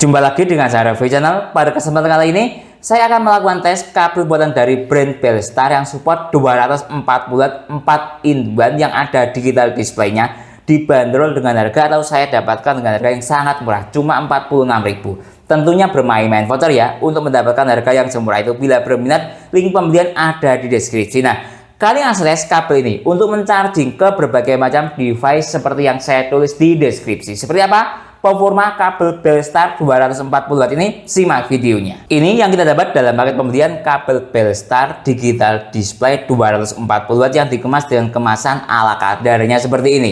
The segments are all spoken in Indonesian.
Jumpa lagi dengan saya Raffi Channel. Pada kesempatan kali ini saya akan melakukan tes kabel buatan dari brand Belstar yang support 240 watt 4-in-1 yang ada digital displaynya, dibanderol dengan harga atau saya dapatkan dengan harga yang sangat murah, cuma 46.000. Tentunya bermain-main voucher ya untuk mendapatkan harga yang semurah itu. Bila berminat, link pembelian ada di deskripsi. Nah, kalian akses kabel ini untuk mencharging ke berbagai macam device seperti yang saya tulis di deskripsi. Seperti apa performa kabel Belstar 240 watt ini? Simak videonya. Ini yang kita dapat dalam paket pembelian kabel Belstar digital display 240 watt yang dikemas dengan kemasan ala kadarnya seperti ini.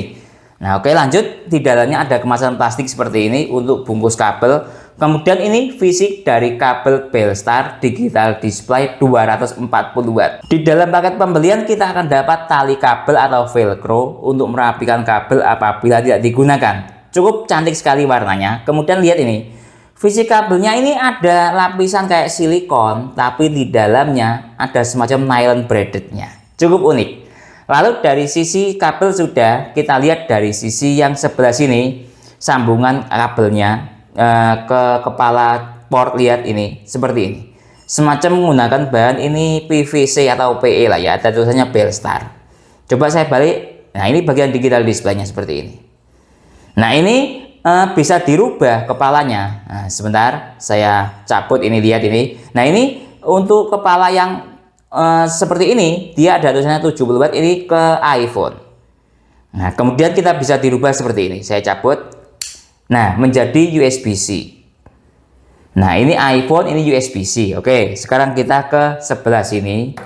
Nah, oke, lanjut. Di dalamnya ada kemasan plastik seperti ini untuk bungkus kabel. Kemudian ini fisik dari kabel Belstar digital display 240 watt. Di dalam paket pembelian kita akan dapat tali kabel atau velcro untuk merapikan kabel apabila tidak digunakan. Cukup cantik sekali warnanya. Kemudian lihat ini, fisik kabelnya ini ada lapisan kayak silikon, tapi di dalamnya ada semacam nylon braidednya. Cukup unik. Lalu dari sisi kabel sudah, kita lihat dari sisi yang sebelah sini sambungan kabelnya ke kepala port. Lihat ini seperti ini, semacam menggunakan bahan ini PVC atau PE lah ya, ada tulisannya Belstar. Coba saya balik. Nah, ini bagian digital displaynya seperti ini. Nah, ini bisa dirubah kepalanya. Nah, sebentar saya cabut ini, lihat ini. Nah, ini untuk kepala yang seperti ini, dia ada tulisannya 70 watt ini ke iPhone. Nah, kemudian kita bisa dirubah seperti ini. Saya cabut. Nah, menjadi USB-C. Nah, ini iPhone, ini USB-C. Oke, sekarang kita ke sebelah sini.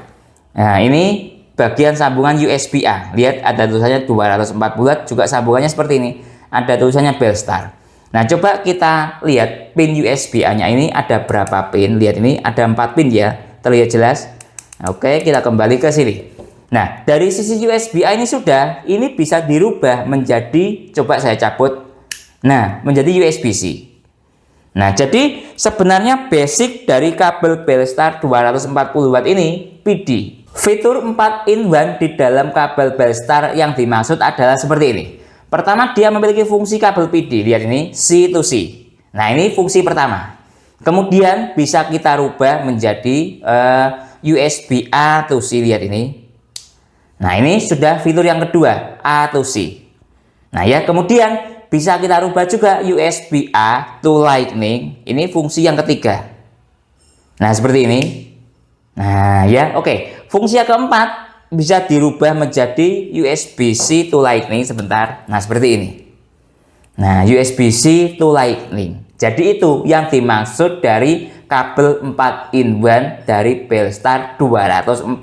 Nah, ini bagian sambungan USB-A. Lihat ada tulisannya 240 watt, juga sambungannya seperti ini. Ada tulisannya Belstar. Nah, coba kita lihat pin USB-A-nya ini ada berapa pin. Lihat ini ada 4 pin ya. Terlihat jelas. Oke, kita kembali ke sini. Nah, dari sisi USB-A ini sudah, ini bisa dirubah menjadi, coba saya cabut. Nah, menjadi USB-C. Nah, jadi sebenarnya basic dari kabel Belstar 240 watt ini PD. Fitur 4-in-1 di dalam kabel Belstar yang dimaksud adalah seperti ini. Pertama, dia memiliki fungsi kabel PD. Lihat ini, C to C. Nah, ini fungsi pertama. Kemudian bisa kita rubah menjadi USB A to C. Lihat ini. Nah, ini sudah fitur yang kedua, A to C. Nah, ya, kemudian bisa kita rubah juga USB A to Lightning. Ini fungsi yang ketiga. Nah, seperti ini. Nah, ya, oke. Fungsi yang keempat bisa dirubah menjadi USB-C to Lightning. Sebentar. Nah, seperti ini. Nah, USB-C to Lightning. Jadi itu yang dimaksud dari kabel 4-in-1 dari Belstar 240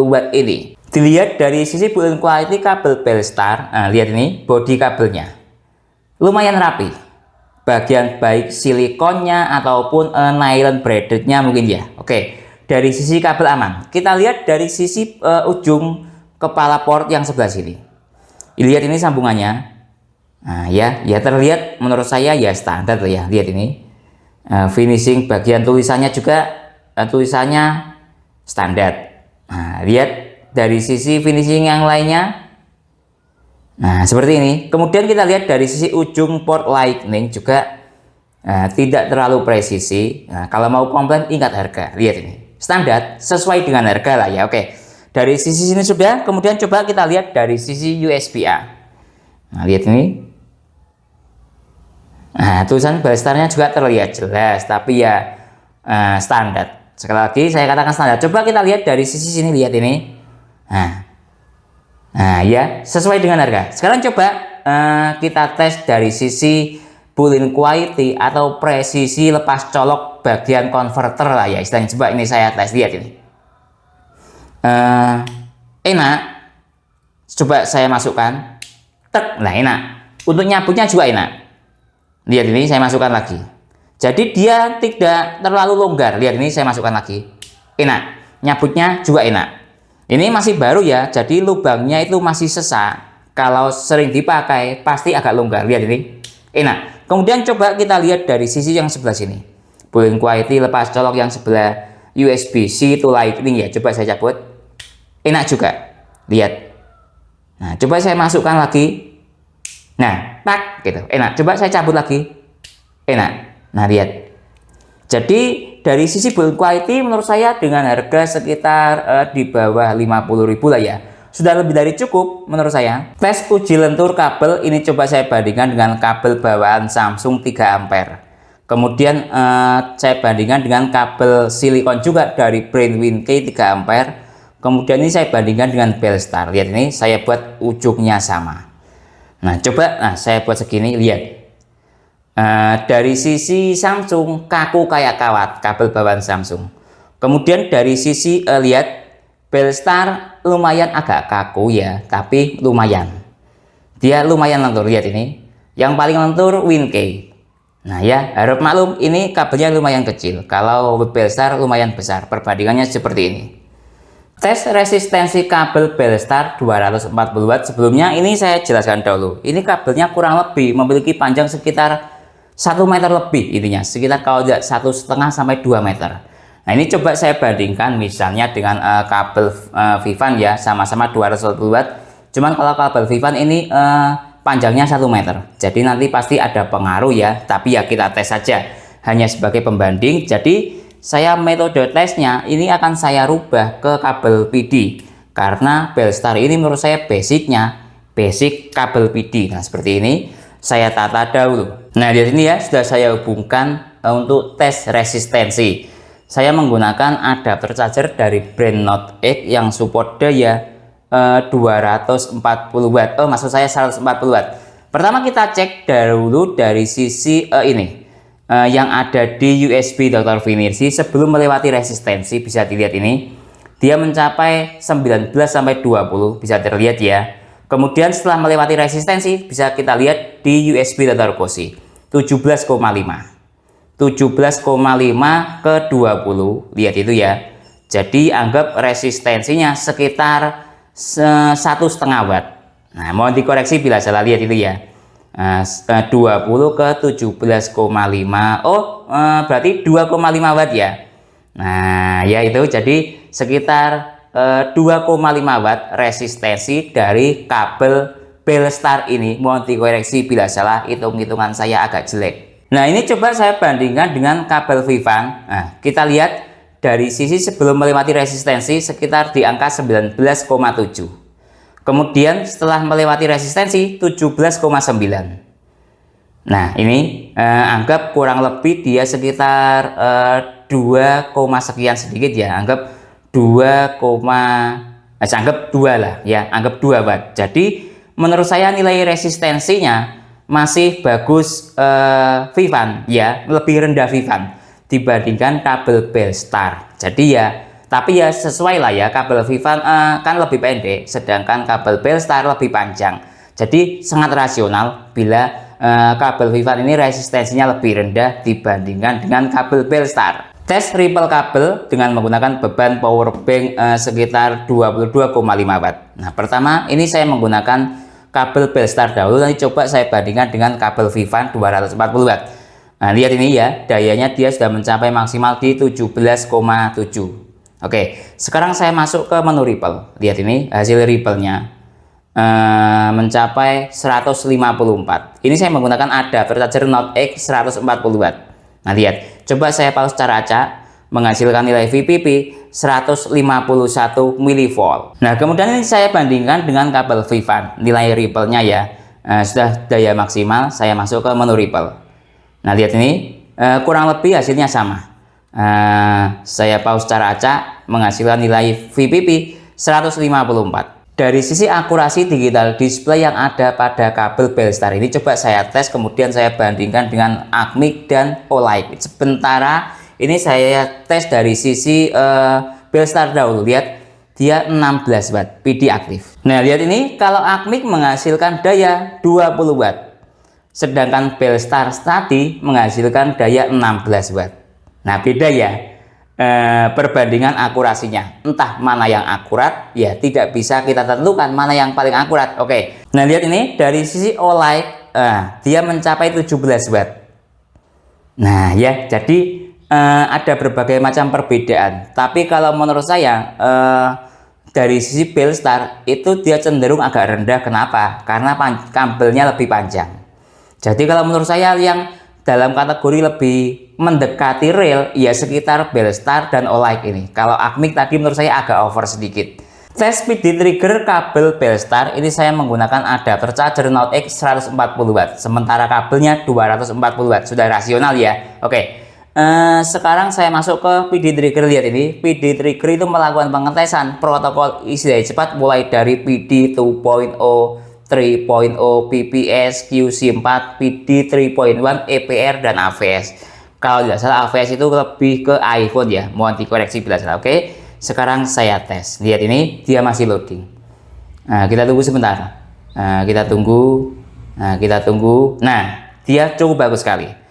watt ini. Dilihat dari sisi build quality kabel Belstar. Nah, lihat ini bodi kabelnya. Lumayan rapi. Bagian baik silikonnya ataupun nylon braidednya mungkin ya. Oke, dari sisi kabel aman. Kita lihat dari sisi ujung kepala port yang sebelah sini. Lihat ini sambungannya. Nah, ya terlihat menurut saya ya standar ya. Lihat ini. Finishing bagian tulisannya juga tulisannya standar. Nah, lihat dari sisi finishing yang lainnya. Nah, seperti ini. Kemudian kita lihat dari sisi ujung port Lightning juga tidak terlalu presisi. Nah, kalau mau komplain ingat harga. Lihat ini. Standar sesuai dengan harga lah ya. Oke. Dari sisi sini sudah. Kemudian coba kita lihat dari sisi USB-A. Nah, lihat ini. Nah, tulisan Belstarnya juga terlihat jelas, tapi ya standar. Sekali lagi saya katakan standar. Coba kita lihat dari sisi sini, lihat ini. Nah, ya, sesuai dengan harga. Sekarang coba kita tes dari sisi build quality atau presisi lepas colok bagian konverter lah ya istilahnya. Coba ini saya tes, lihat ini. Enak. Coba saya masukkan. Tek, nah enak. Untuk nyabutnya juga enak. Lihat ini, saya masukkan lagi. Jadi dia tidak terlalu longgar. Lihat ini, saya masukkan lagi. Enak. Nyabutnya juga enak. Ini masih baru ya, jadi lubangnya itu masih sesak. Kalau sering dipakai pasti agak longgar. Lihat ini, enak. Kemudian coba kita lihat dari sisi yang sebelah sini. Build quality lepas colok yang sebelah USB-C to Lightning ya. Coba saya cabut. Enak juga. Lihat. Nah, coba saya masukkan lagi. Nah, tak gitu. Enak. Coba saya cabut lagi. Enak. Nah, lihat. Jadi dari sisi build quality menurut saya dengan harga sekitar di bawah 50.000 lah ya, sudah lebih dari cukup menurut saya. Tes uji lentur kabel ini coba saya bandingkan dengan kabel bawaan Samsung 3 ampere. Kemudian saya bandingkan dengan kabel silikon juga dari brand Winkey 3 ampere. Kemudian ini saya bandingkan dengan Belstar. Lihat ini saya buat ujungnya sama. Nah, coba saya buat segini, lihat. Dari sisi Samsung kaku kayak kawat kabel bawaan Samsung. Kemudian dari sisi lihat Belstar lumayan agak kaku ya, tapi lumayan. Dia lumayan lentur, lihat ini. Yang paling lentur Winkey. Nah ya, harap maklum ini kabelnya lumayan kecil. Kalau Belstar lumayan besar. Perbandingannya seperti ini. Tes resistensi kabel Belstar 240 watt sebelumnya ini saya jelaskan dahulu. Ini kabelnya kurang lebih memiliki panjang sekitar 1 meter lebih, intinya sekitar kalau tidak 1,5 sampai 2 meter. Nah, ini coba saya bandingkan misalnya dengan kabel Vivan ya, sama-sama 240 watt. Cuman kalau kabel Vivan ini panjangnya 1 meter. Jadi nanti pasti ada pengaruh ya, tapi ya kita tes saja hanya sebagai pembanding. Jadi saya metode tesnya ini akan saya rubah ke kabel PD karena Belstar ini menurut saya basic kabel PD. Nah, seperti ini saya tata dahulu. Nah, di sini ya sudah saya hubungkan untuk tes resistensi. Saya menggunakan adapter charger dari brand Note X yang support daya 240 watt. Oh, maksud saya 140 watt. Pertama kita cek dahulu dari sisi ini yang ada di USB Dr. Vinirsi sebelum melewati resistensi. Bisa dilihat ini. Dia mencapai 19 sampai 20, bisa terlihat ya. Kemudian setelah melewati resistensi bisa kita lihat di USB Dr. Koshi 17,5 ke 20, lihat itu ya. Jadi anggap resistensinya sekitar 1,5 watt. Nah, mohon dikoreksi bila salah, lihat itu ya. 20 ke 17,5. Oh, berarti 2,5 watt ya. Nah, ya itu jadi sekitar 2,5 watt resistensi dari kabel Belstar ini. Mohon dikoreksi bila salah, hitung-hitungan saya agak jelek. Nah, ini coba saya bandingkan dengan kabel Vivan. Nah, kita lihat dari sisi sebelum melewati resistensi sekitar di angka 19,7. Kemudian setelah melewati resistensi 17,9. Nah, ini anggap kurang lebih dia sekitar 2, sekian sedikit ya. Anggap 2, anggap 2 lah ya, anggap 2 watt. Jadi menurut saya nilai resistensinya masih bagus Vivan ya, lebih rendah Vivan dibandingkan kabel Belstar. Jadi ya, tapi ya sesuai lah ya, kabel Vivan kan lebih pendek, sedangkan kabel Belstar lebih panjang. Jadi sangat rasional bila kabel Vivan ini resistensinya lebih rendah dibandingkan dengan kabel Belstar. Tes ripple kabel dengan menggunakan beban power bank sekitar 22,5 watt. Nah, pertama ini saya menggunakan kabel Belstar dahulu, nanti coba saya bandingkan dengan kabel Vivan 240 watt. Nah, lihat ini ya, dayanya dia sudah mencapai maksimal di 17,7. Oke, sekarang saya masuk ke menu ripple. Lihat ini hasil ripple-nya mencapai 154. Ini saya menggunakan adapter charger Note X 140 watt. Nah, lihat, coba saya pause secara acak, menghasilkan nilai VPP 151 mV. Nah, kemudian ini saya bandingkan dengan kabel Vivan, nilai ripple-nya ya sudah daya maksimal. Saya masuk ke menu ripple. Nah, lihat ini kurang lebih hasilnya sama. Saya pause secara acak, menghasilkan nilai VPP 154. Dari sisi akurasi digital display yang ada pada kabel Belstar ini coba saya tes, kemudian saya bandingkan dengan Acmic dan Olight. Sementara ini saya tes dari sisi Belstar dahulu. Lihat, dia 16 watt PD aktif. Nah, lihat ini, kalau Acmic menghasilkan daya 20 watt, sedangkan Belstar tadi menghasilkan daya 16 watt. Nah, beda ya perbandingan akurasinya. Entah mana yang akurat, ya tidak bisa kita tentukan mana yang paling akurat. Oke. Nah, lihat ini dari sisi Olight, dia mencapai 17 watt. Nah, ya, jadi ada berbagai macam perbedaan. Tapi kalau menurut saya dari sisi Belstar itu dia cenderung agak rendah. Kenapa? Karena kabelnya lebih panjang. Jadi kalau menurut saya yang dalam kategori lebih mendekati real, ya sekitar Belstar dan Olight ini. Kalau Acmic tadi menurut saya agak over sedikit. Tes PD trigger kabel Belstar ini saya menggunakan adapter charger Note X 140 watt, sementara kabelnya 240 watt. Sudah rasional ya. Oke. Sekarang saya masuk ke PD trigger. Lihat ini, PD trigger itu melakukan pengetesan protokol isi daya cepat mulai dari PD 2.0, 3.0, PPS, QC4, PD 3.1, EPR dan AVS. Kalau tidak salah AVS itu lebih ke iPhone ya, mohon dikoreksi bila salah. Oke, sekarang saya tes. Lihat ini, dia masih loading. Nah, kita tunggu sebentar. Kita tunggu. Nah, dia cukup bagus sekali.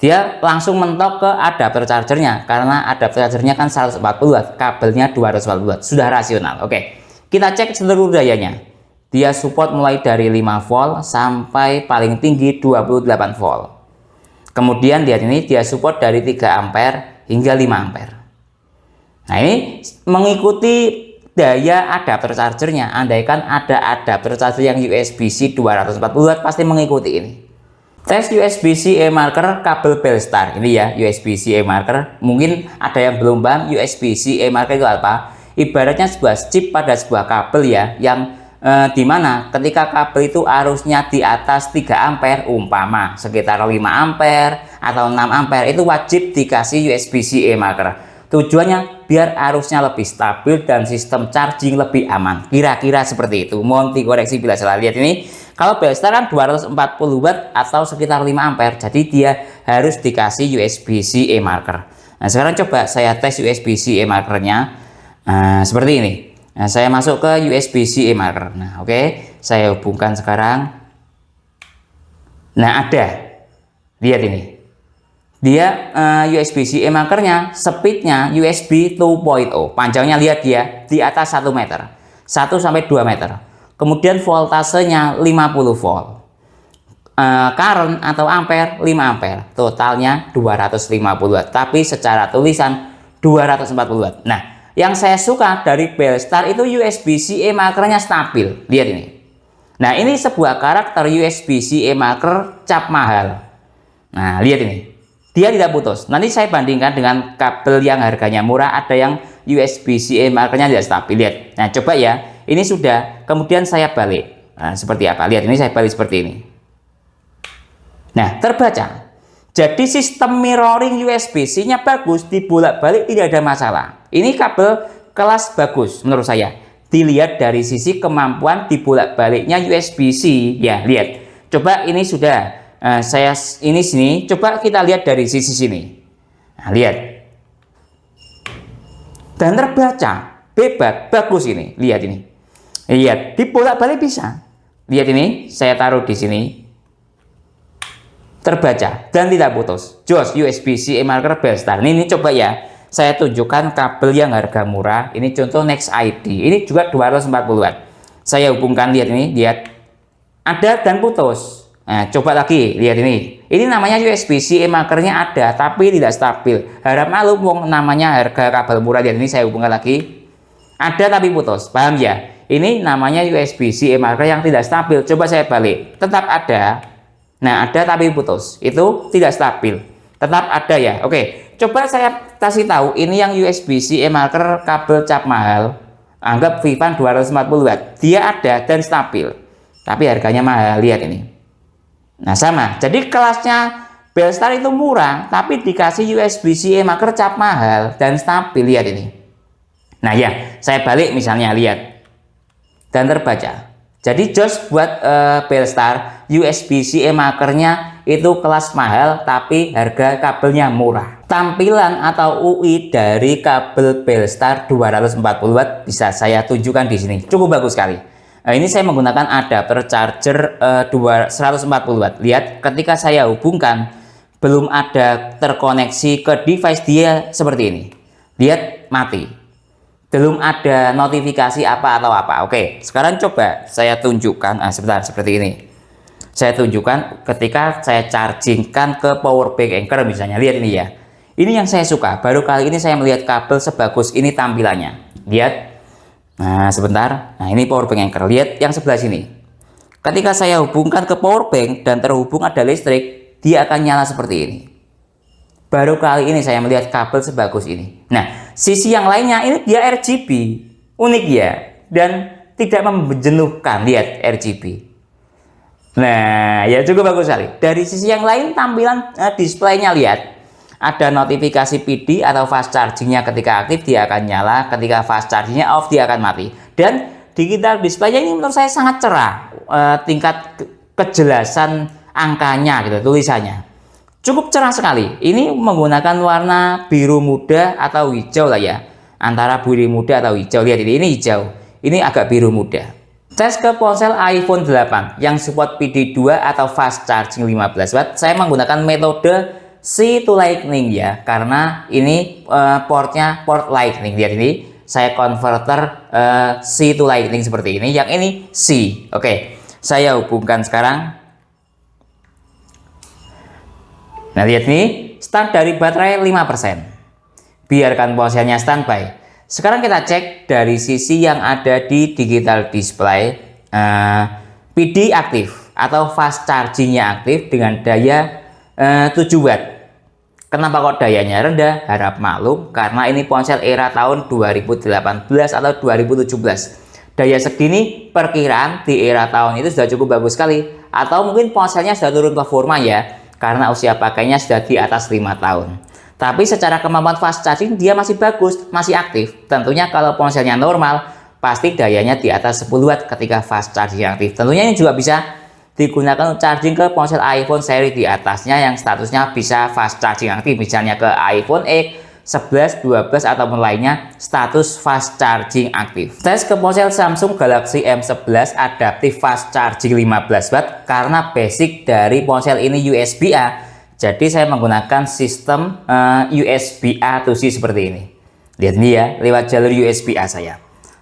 Dia langsung mentok ke adapter chargernya, karena adapter chargernya kan 140 watt, kabelnya 240 watt, sudah rasional. Oke, kita cek seluruh dayanya. Dia support mulai dari 5 volt sampai paling tinggi 28 volt. Kemudian lihat ini, dia support dari 3 ampere hingga 5 ampere. Nah, ini mengikuti daya adapter chargernya. Andaikan ada adapter charger yang USB-C 240 watt, pasti mengikuti ini. Tes USB-C e-marker kabel Belstar ini ya, USB-C e-marker. Mungkin ada yang belum paham USB-C e-marker itu apa. Ibaratnya sebuah chip pada sebuah kabel ya, yang dimana ketika kabel itu arusnya di atas 3 ampere, umpama sekitar 5 ampere atau 6 ampere, itu wajib dikasih USB-C e-marker. Tujuannya biar arusnya lebih stabil dan sistem charging lebih aman. Kira-kira seperti itu. Mohon dikoreksi bila salah. Lihat ini, kalau Belstar kan 240 watt atau sekitar 5 ampere. Jadi dia harus dikasih USB-C e-marker. Nah, sekarang coba saya tes USB-C e-markernya. Seperti ini. Nah, saya masuk ke USB-C e-marker. Nah, oke. Saya hubungkan sekarang. Nah, ada. Lihat ini. Dia USB-C e-markernya, speednya USB 2.0. Panjangnya lihat dia di atas 1 meter. 1 sampai 2 meter. Kemudian voltasenya 50 volt. Current atau ampere 5 ampere. Totalnya 250 watt. Tapi secara tulisan 240 watt. Nah, yang saya suka dari Belstar itu USB-C e-markernya stabil. Lihat ini. Nah, ini sebuah karakter USB-C e-marker cap mahal. Nah, lihat ini. Dia tidak putus. Nanti saya bandingkan dengan kabel yang harganya murah, ada yang USB-C e-markernya tidak stabil. Lihat. Nah, coba ya. Ini sudah. Kemudian saya balik. Nah, seperti apa? Lihat ini, saya balik seperti ini. Nah, terbaca. Jadi sistem mirroring USB-C-nya bagus, dibolak-balik tidak ada masalah. Ini kabel kelas bagus menurut saya. Dilihat dari sisi kemampuan dibolak-baliknya USB-C. Ya, lihat. Coba ini sudah. Saya ini sini, coba kita lihat dari sisi sini. Nah, lihat. Dan terbaca, bebas, bagus ini. Lihat ini. Lihat, dibolak-balik bisa. Lihat ini, saya taruh di sini. Terbaca dan tidak putus. Jos USB-C e-marker Belstar. Ini coba ya. Saya tunjukkan kabel yang harga murah. Ini contoh Next ID. Ini juga 240 watt. Saya hubungkan, lihat ini, lihat. Ada dan putus. Nah, coba lagi, lihat ini. Ini namanya USB-C e-markernya ada, tapi tidak stabil. Harap maklum, wong namanya harga kabel murah. Lihat ini, saya hubungkan lagi. Ada tapi putus, paham ya? Ini namanya USB-C e-marker yang tidak stabil. Coba saya balik, tetap ada. Nah, ada tapi putus. Itu tidak stabil. Tetap ada ya. Oke, coba saya kasih tahu. Ini yang USB-C e-marker kabel cap mahal. Anggap Vivan 240 watt. Dia ada dan stabil. Tapi harganya mahal. Lihat ini. Nah, sama. Jadi kelasnya Belstar itu murah, tapi dikasih USB-C e-marker cap mahal dan stabil. Lihat ini. Nah ya, saya balik misalnya, lihat. Dan terbaca. Jadi jos buat Belstar, USB-C e-markernya itu kelas mahal, tapi harga kabelnya murah. Tampilan atau UI dari kabel Belstar 240 watt bisa saya tunjukkan di sini. Cukup bagus sekali. Nah, ini saya menggunakan adapter charger 140 watt. Lihat, ketika saya hubungkan belum ada terkoneksi ke device, dia seperti ini. Lihat, mati. Belum ada notifikasi apa atau apa. Oke, sekarang coba saya tunjukkan. Sebentar, seperti ini. Saya tunjukkan ketika saya chargingkan ke power bank Anker misalnya. Lihat ini ya. Ini yang saya suka. Baru kali ini saya melihat kabel sebagus ini tampilannya. Lihat. Nah, sebentar. Nah, ini power bank Anker. Lihat yang sebelah sini. Ketika saya hubungkan ke power bank dan terhubung ada listrik, dia akan nyala seperti ini. Baru kali ini saya melihat kabel sebagus ini. Nah, sisi yang lainnya ini dia RGB. Unik ya. Dan tidak menjenuhkan, lihat RGB. Nah, ya cukup bagus sekali. Dari sisi yang lain tampilan displaynya lihat. Ada notifikasi PD atau fast chargingnya ketika aktif dia akan nyala, ketika fast chargingnya off dia akan mati. Dan digital displaynya ini menurut saya sangat cerah. Tingkat kejelasan angkanya gitu, tulisannya cukup cerah sekali. Ini menggunakan warna biru muda atau hijau lah ya, antara biru muda atau hijau. Lihat ini hijau, ini agak biru muda. Tes ke ponsel iPhone 8 yang support PD 2 atau fast charging 15 watt. Saya menggunakan metode C to Lightning ya, karena ini portnya port Lightning. Lihat ini, saya konverter C to Lightning seperti ini. Yang ini C. Oke, saya hubungkan sekarang. Nah, lihat nih, start dari baterai 5%. Biarkan ponselnya standby. Sekarang kita cek dari sisi yang ada di digital display. PD aktif atau fast chargingnya aktif dengan daya 7 watt. Kenapa kok dayanya rendah? Harap maklum, karena ini ponsel era tahun 2018 atau 2017. Daya segini perkiraan di era tahun itu sudah cukup bagus sekali. Atau mungkin ponselnya sudah turun performa ya, karena usia pakainya sudah di atas 5 tahun. Tapi secara kemampuan fast charging dia masih bagus, masih aktif. Tentunya kalau ponselnya normal, pasti dayanya di atas 10 watt ketika fast charging aktif. Tentunya ini juga bisa digunakan untuk charging ke ponsel iPhone seri di atasnya yang statusnya bisa fast charging aktif. Misalnya ke iPhone X, 11, 12 ataupun lainnya status fast charging aktif. Tes ke ponsel Samsung Galaxy M11 adaptif fast charging 15 watt karena basic dari ponsel ini USB-A. Jadi saya menggunakan sistem USB-A to C seperti ini. Lihat ini ya, lewat jalur USB-A saya.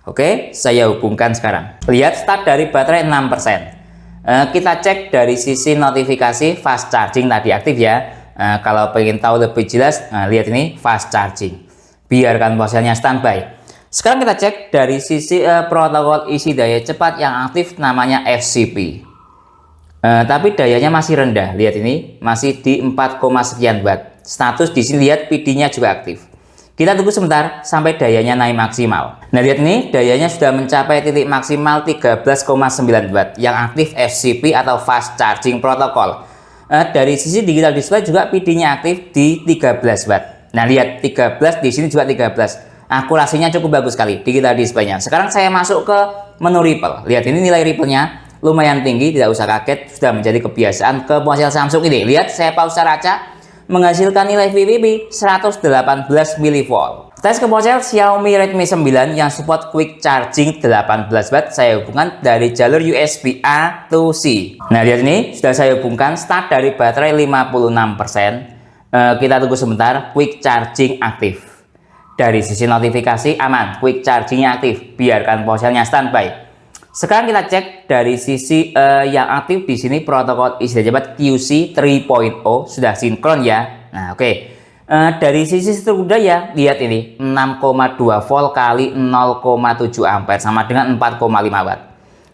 Oke, saya hubungkan sekarang. Lihat start dari baterai 6%. Kita cek dari sisi notifikasi fast charging tadi aktif ya. Kalau pengen tahu lebih jelas, lihat ini fast charging. Biarkan ponselnya standby. Sekarang kita cek dari sisi protokol isi daya cepat yang aktif namanya FCP. Tapi dayanya masih rendah. Lihat ini masih di 4, sekian watt. Status di sini lihat PD-nya juga aktif. Kita tunggu sebentar sampai dayanya naik maksimal. Nah, lihat ini dayanya sudah mencapai titik maksimal 13,9 watt yang aktif FCP atau fast charging protokol. Dari sisi digital display juga PD-nya aktif di 13 watt. Nah, lihat 13 di sini juga 13. Akurasinya cukup bagus sekali digital display-nya. Sekarang saya masuk ke menu Ripple. Lihat ini nilai Ripple-nya lumayan tinggi, tidak usah kaget, sudah menjadi kebiasaan ke ponsel Samsung ini. Lihat saya pause secara acak, menghasilkan nilai VVB 118 mV. Tes ke ponsel Xiaomi Redmi 9 yang support quick charging 18 watt, saya hubungkan dari jalur USB-A to C. Nah, lihat ini sudah saya hubungkan, start dari baterai 56%. Kita tunggu sebentar, quick charging aktif. Dari sisi notifikasi aman, quick chargingnya aktif, biarkan ponselnya standby. Sekarang kita cek dari sisi yang aktif di sini protokol isi daya cepat QC 3.0 sudah sinkron ya. Nah, oke. Dari sisi struk daya lihat ini 6,2 volt kali 0,7 ampere sama dengan 4,5 watt.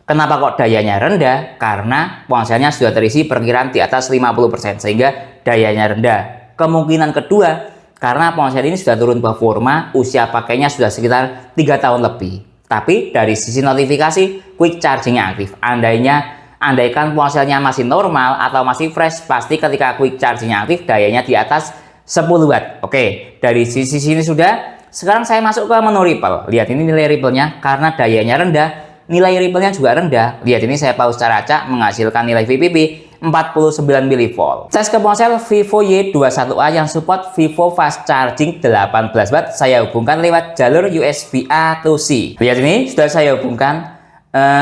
Kenapa kok dayanya rendah? Karena ponselnya sudah terisi perkiraan di atas 50% sehingga dayanya rendah. Kemungkinan kedua karena ponsel ini sudah turun performa, usia pakainya sudah sekitar 3 tahun lebih. Tapi dari sisi notifikasi quick chargingnya aktif. Andaikan ponselnya masih normal atau masih fresh, pasti ketika quick chargingnya aktif dayanya di atas 10 watt. Oke, dari sisi sini sudah. Sekarang saya masuk ke menu Ripple. Lihat ini nilai Ripple-nya karena dayanya rendah, nilai Ripple-nya juga rendah. Lihat ini saya pause secara acak menghasilkan nilai VPP 49 mV. Tes ke ponsel Vivo Y21A yang support Vivo fast charging 18 watt, saya hubungkan lewat jalur USB-A to C. Lihat ini sudah saya hubungkan.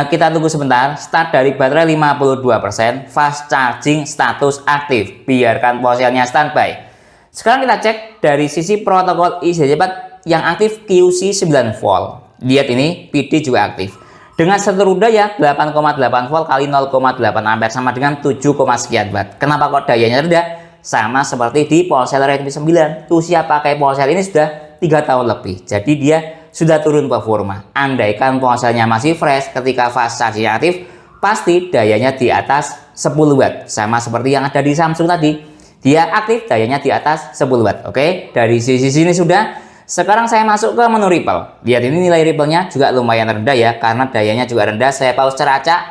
Kita tunggu sebentar, start dari baterai 52%, fast charging status aktif, biarkan ponselnya standby. Sekarang kita cek dari sisi protokol isi daya cepat yang aktif QC 9 volt. Lihat ini PD juga aktif. Dengan seluruh daya 8,8 volt kali 0,8 ampere sama dengan 7, sekian watt. Kenapa kok dayanya rendah? Sama seperti di ponsel Redmi 9. Usia pakai ponsel ini sudah 3 tahun lebih. Jadi dia sudah turun performa. Andaikan ponselnya masih fresh ketika fast charging aktif, pasti dayanya di atas 10 watt. Sama seperti yang ada di Samsung tadi. Dia aktif, dayanya di atas 10 watt. Oke, dari sisi sini sudah. Sekarang saya masuk ke menu Ripple. Lihat ini nilai Ripple-nya juga lumayan rendah ya, karena dayanya juga rendah. Saya pause secara acak,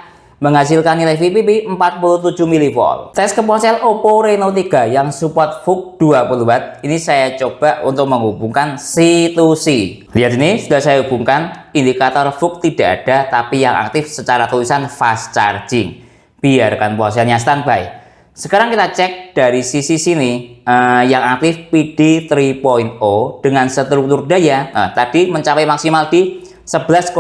menghasilkan nilai VPP 47 mV. Tes ke ponsel Oppo Reno 3 yang support VOOC 20 watt. Ini saya coba untuk menghubungkan C2C. Lihat ini sudah saya hubungkan, indikator VOOC tidak ada, tapi yang aktif secara tulisan fast charging. Biarkan ponselnya standby. Sekarang kita cek dari sisi sini, yang aktif PD 3.0 dengan struktur daya tadi mencapai maksimal di 11,9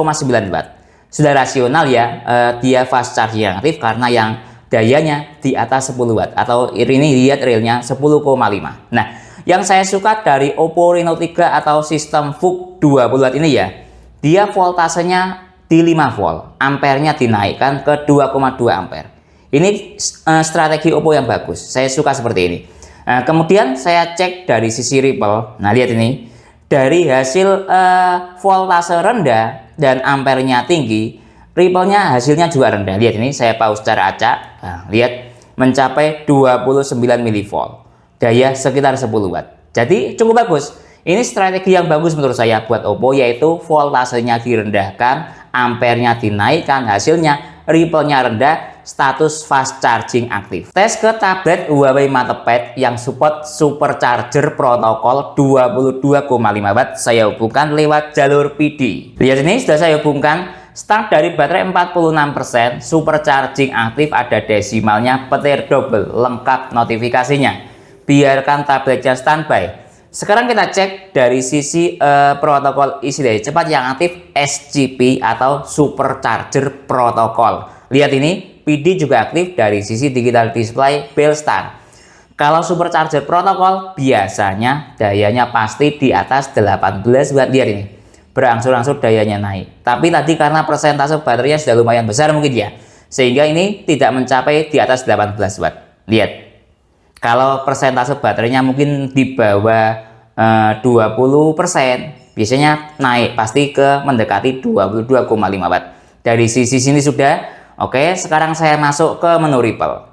watt. Sudah rasional ya, dia fast charging yang aktif karena yang dayanya di atas 10 watt, atau ini lihat realnya 10,5. Nah, yang saya suka dari Oppo Reno 3 atau sistem VOOC 20 watt ini ya, dia voltasenya di 5 volt, ampernya dinaikkan ke 2,2 ampere. Ini strategi Oppo yang bagus, saya suka seperti ini. Nah, kemudian saya cek dari sisi Ripple. Nah, lihat ini, dari hasil voltase rendah dan ampernya tinggi, Ripple-nya hasilnya juga rendah. Lihat ini, saya pause secara acak. Nah, lihat mencapai 29 mV, daya sekitar 10 watt. Jadi cukup bagus. Ini strategi yang bagus menurut saya buat Oppo, yaitu voltasenya direndahkan, ampernya dinaikkan, hasilnya Ripple-nya rendah, status fast charging aktif. Tes ke tablet Huawei MatePad yang support supercharger protokol 22,5 watt, saya hubungkan lewat jalur PD. Lihat ini, sudah saya hubungkan. Start dari baterai 46%, supercharging aktif, ada desimalnya, petir double, lengkap notifikasinya. Biarkan tabletnya standby. Sekarang kita cek dari sisi protokol isi daya cepat yang aktif, SCP atau supercharger protokol. Lihat ini, PD juga aktif dari sisi digital display Bellstar. Kalau supercharger protokol biasanya dayanya pasti di atas 18 watt. Lihat ini, berangsur-angsur dayanya naik. Tapi tadi karena persentase baterainya sudah lumayan besar mungkin ya, sehingga ini tidak mencapai di atas 18 watt. Lihat, kalau persentase baterainya mungkin di bawah 20%, biasanya naik pasti ke mendekati 22,5 watt. Dari sisi sini sudah. Oke, sekarang saya masuk ke menu Ripple.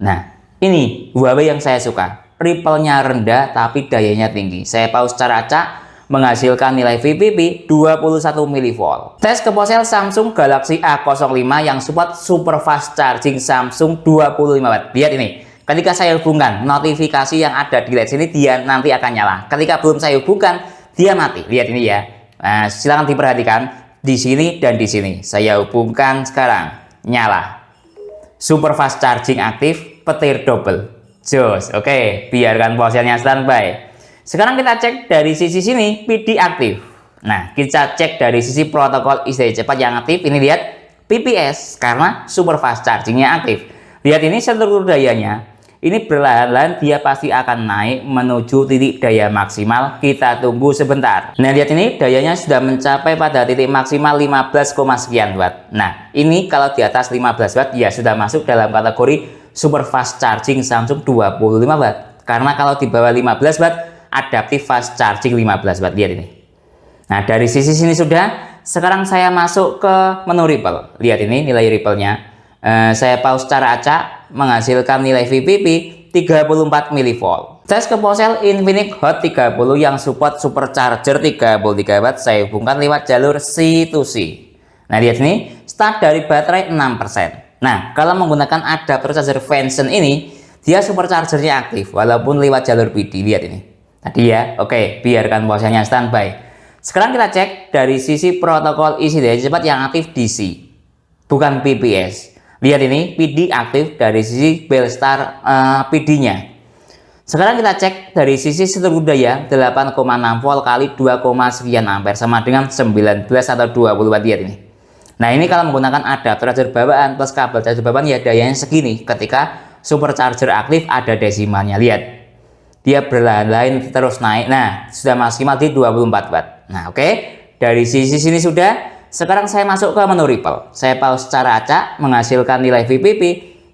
Nah, ini Huawei yang saya suka. Ripple-nya rendah tapi dayanya tinggi. Saya pause secara acak, menghasilkan nilai VPP 21 mV. Tes ke ponsel Samsung Galaxy A05 yang support super fast charging Samsung 25 watt. Lihat ini, ketika saya hubungkan, notifikasi yang ada di LED sini dia nanti akan nyala. Ketika belum saya hubungkan, dia mati. Lihat ini ya. Nah, silahkan diperhatikan di sini dan di sini. Saya hubungkan sekarang. Nyala, super fast charging aktif, petir double, jos. Oke, biarkan ponselnya standby. Sekarang kita cek dari sisi sini, PD aktif. Nah, kita cek dari sisi protokol isi daya cepat yang aktif. Ini lihat PPS karena super fast chargingnya aktif. Lihat ini struktur dayanya. Ini perlahan-lahan dia pasti akan naik menuju titik daya maksimal. Kita tunggu sebentar. Nah, lihat ini dayanya sudah mencapai pada titik maksimal 15, sekian watt. Nah, ini kalau di atas 15 watt ya sudah masuk dalam kategori super fast charging Samsung 25 watt. Karena kalau di bawah 15 watt adaptive fast charging 15 watt. Lihat ini. Nah, dari sisi sini sudah. Sekarang saya masuk ke menu Ripple. Lihat ini nilai Ripple-nya. Saya pause secara acak, menghasilkan nilai VPP 34 mV. Tes ke ponsel Infinix Hot 30 yang support supercharger 33 watt, saya hubungkan lewat jalur C2C. Nah, lihat ini, start dari baterai 6%. Nah, kalau menggunakan adapter charger Vention ini, dia superchargernya aktif walaupun lewat jalur PD. Lihat ini tadi ya. Oke, biarkan ponselnya standby. Sekarang kita cek dari sisi protokol isi daya cepat yang aktif DC, bukan PPS. Lihat ini, PD aktif dari sisi Bellstar PD-nya. Sekarang kita cek dari sisi struktur daya 8,6 volt kali 2, sekian ampere sama dengan 19 atau 20 watt. Lihat ini. Nah, ini kalau menggunakan adapter charger bawaan plus kabel charger bawaan ya dayanya segini. Ketika supercharger aktif ada desimalnya. Lihat, dia perlahan-lahan terus naik. Nah, sudah maksimal di 24 watt. Nah, oke, dari sisi sini sudah. Sekarang saya masuk ke menu Ripple. Saya pause secara acak, menghasilkan nilai VPP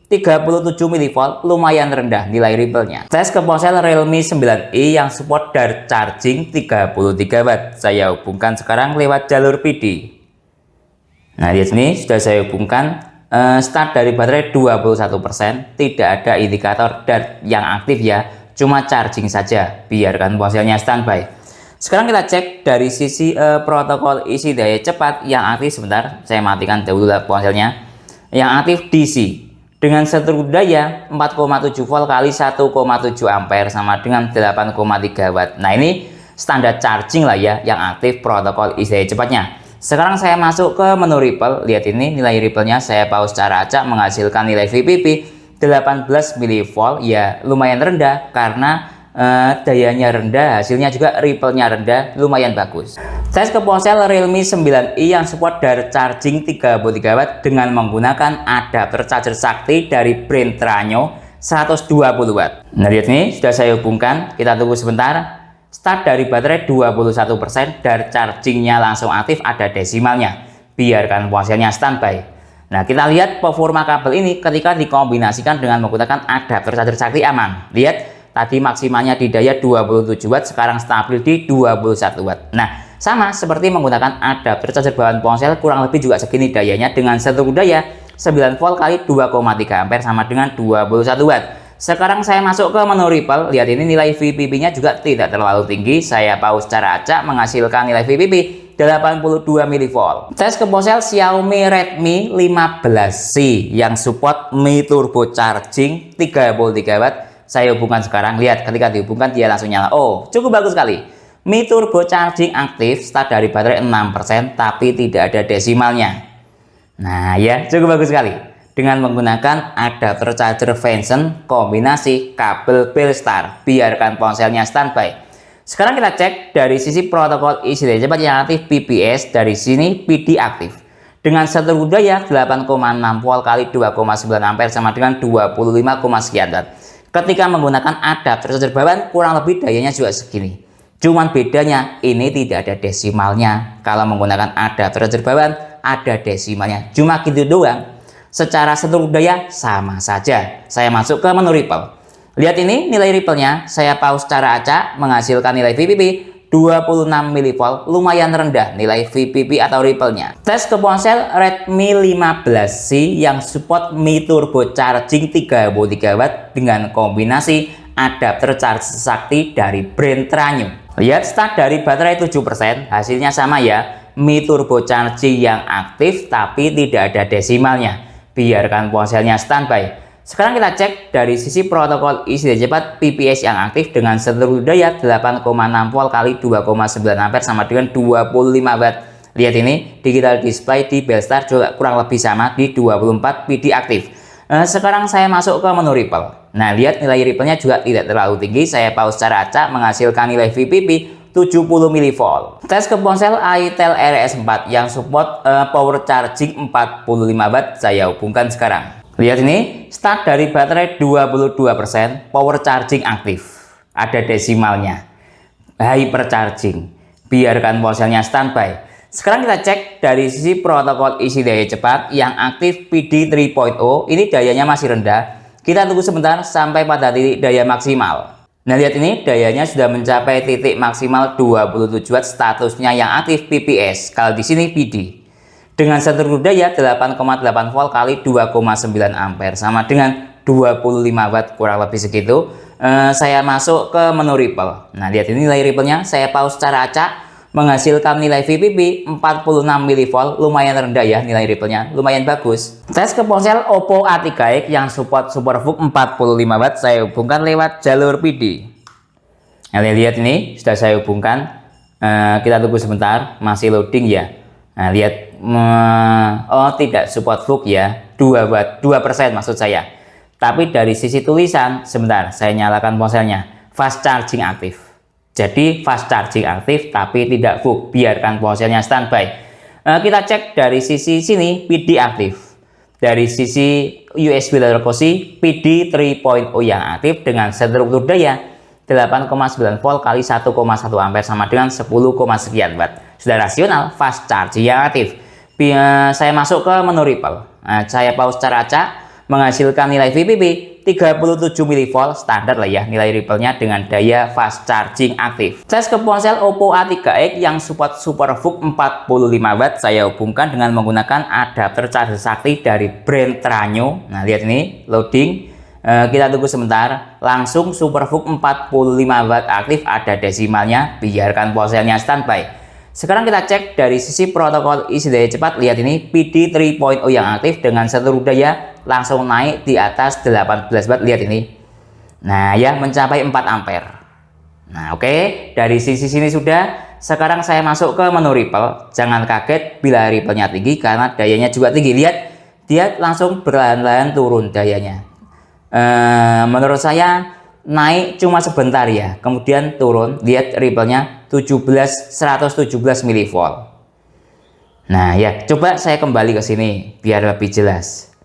37 mV, lumayan rendah nilai Ripple-nya. Tes ke ponsel Realme 9i yang support Dart charging 33 watt. Saya hubungkan sekarang lewat jalur PD. Nah, di sini sudah saya hubungkan. Start dari baterai 21%, tidak ada indikator dan yang aktif ya, cuma charging saja, biarkan ponselnya standby. Sekarang kita cek dari sisi protokol isi daya cepat yang aktif. Sebentar, saya matikan dahulu ponselnya. Yang aktif DC dengan seteru daya 4,7 volt kali 1,7 ampere sama dengan 8,3 watt. Nah, ini standar charging lah ya yang aktif protokol isi daya cepatnya. Sekarang saya masuk ke menu Ripple. Lihat ini nilai Ripple-nya, saya pause secara acak menghasilkan nilai VPP 18 mV, ya lumayan rendah karena dayanya rendah, hasilnya juga Ripple-nya rendah, lumayan bagus. Tes ke ponsel Realme 9i yang support dari charging 33 watt dengan menggunakan adapter charger sakti dari brand Tranio 120 watt. Nah, lihat ini sudah saya hubungkan, kita tunggu sebentar. Start dari baterai 21%, dari chargingnya langsung aktif, ada desimalnya, biarkan ponselnya standby. Nah, kita lihat performa kabel ini ketika dikombinasikan dengan menggunakan adapter charger sakti aman. Lihat tadi maksimalnya di daya 27 watt, sekarang stabil di 21 watt. Nah, sama seperti menggunakan adapter charger bawaan ponsel, kurang lebih juga segini dayanya dengan seteru daya 9 volt kali 2,3 ampere sama dengan 21 watt. Sekarang saya masuk ke menu Ripple. Lihat ini nilai VPP-nya juga tidak terlalu tinggi. Saya pause secara acak menghasilkan nilai VPP 82 mV. Tes ke ponsel Xiaomi Redmi 15C yang support Mi Turbo Charging 33 watt. Saya hubungkan sekarang. Lihat ketika dihubungkan dia langsung nyala. Oh, cukup bagus sekali. Mi Turbo Charging aktif, start dari baterai 6%, tapi tidak ada desimalnya. Nah ya, cukup bagus sekali. Dengan menggunakan adapter charger Venson kombinasi kabel Belstar, biarkan ponselnya standby. Sekarang kita cek dari sisi protokol isi daya cepat yang aktif PPS. Dari sini PD aktif dengan seteru daya 8,6 volt kali 2,9 ampere sama dengan 25, sekian watt. Ketika menggunakan adapter charger bawaan kurang lebih dayanya juga segini. Cuman bedanya ini tidak ada desimalnya. Kalau menggunakan adapter charger bawaan ada desimalnya. Cuma gitu doang. Secara seluruh daya sama saja. Saya masuk ke menu Ripple. Lihat ini nilai Ripple-nya, saya pause secara acak menghasilkan nilai VPP 26 mV, lumayan rendah nilai VPP atau Ripple-nya. Tes ke ponsel Redmi 15C yang support Mi Turbo Charging 33 watt dengan kombinasi adapter charge sakti dari brand Tranio. Lihat start dari baterai 7%, hasilnya sama ya, Mi Turbo Charging yang aktif tapi tidak ada desimalnya, biarkan ponselnya standby. Sekarang kita cek dari sisi protokol isi daya cepat PPS yang aktif dengan seluruh daya 8,6 volt kali 2,9 ampere sama dengan 25 watt. Lihat ini digital display di Belstar juga kurang lebih sama di 24, PD aktif. Sekarang saya masuk ke menu Ripple. Nah, lihat nilai Ripple-nya juga tidak terlalu tinggi. Saya pause secara acak menghasilkan nilai VPP 70 mV. Tes ke ponsel Itel RS4 yang support power charging 45 watt. Saya hubungkan sekarang. Lihat ini start dari baterai 22%, power charging aktif, ada desimalnya, hyper charging, biarkan ponselnya standby. Sekarang kita cek dari sisi protokol isi daya cepat yang aktif PD 3.0. Ini dayanya masih rendah, kita tunggu sebentar sampai pada titik daya maksimal. Nah, lihat ini dayanya sudah mencapai titik maksimal 27 watt, statusnya yang aktif PPS, kalau di sini PD. Dengan seluruh daya 8,8 volt kali 2,9 ampere sama dengan 25 watt, kurang lebih segitu. Saya masuk ke menu Ripple. Nah, lihat ini nilai Ripple-nya, saya pause secara acak menghasilkan nilai VPP 46 mV, lumayan rendah ya nilai Ripple-nya, lumayan bagus. Tes ke ponsel Oppo A3X yang support SuperVOOC 45 watt, saya hubungkan lewat jalur PD. Nah, lihat ini sudah saya hubungkan. Kita tunggu sebentar, masih loading ya. Nah, lihat, oh tidak support VOOC ya, 2 watt, 2% maksud saya. Tapi dari sisi tulisan, sebentar saya nyalakan ponselnya, fast charging aktif. Jadi fast charging aktif tapi tidak VOOC, biarkan ponselnya standby. Kita cek dari sisi sini PD aktif. Dari sisi USB Type C PD 3.0 yang aktif dengan struktur daya 8,9 volt kali 1,1 ampere sama dengan 10, sekian watt. Sudah rasional, fast charging yang aktif. Saya masuk ke menu Ripple. Saya pause secara acak menghasilkan nilai VPP 37 mV standar lah ya nilai ripple-nya dengan daya fast charging aktif. Tes ke ponsel Oppo A3X yang support SuperVOOC 45 Watt saya hubungkan dengan menggunakan adapter charger sakti dari brand Tranio. Nah, lihat ini loading. Kita tunggu sebentar, langsung SuperVOOC 45 Watt aktif, ada desimalnya, biarkan ponselnya standby. Sekarang kita cek dari sisi protokol isi daya cepat. Lihat ini PD 3.0 yang aktif dengan seluruh daya langsung naik di atas 18 Watt. Lihat ini. Nah ya, mencapai 4 ampere. Nah oke, dari sisi sini sudah. Sekarang saya masuk ke menu ripple. Jangan kaget bila ripple-nya tinggi karena dayanya juga tinggi. Lihat, dia langsung perlahan-lahan turun dayanya. Menurut saya naik cuma sebentar ya, kemudian turun. Lihat ripple-nya 117 mV. Nah ya, coba saya kembali ke sini biar lebih jelas.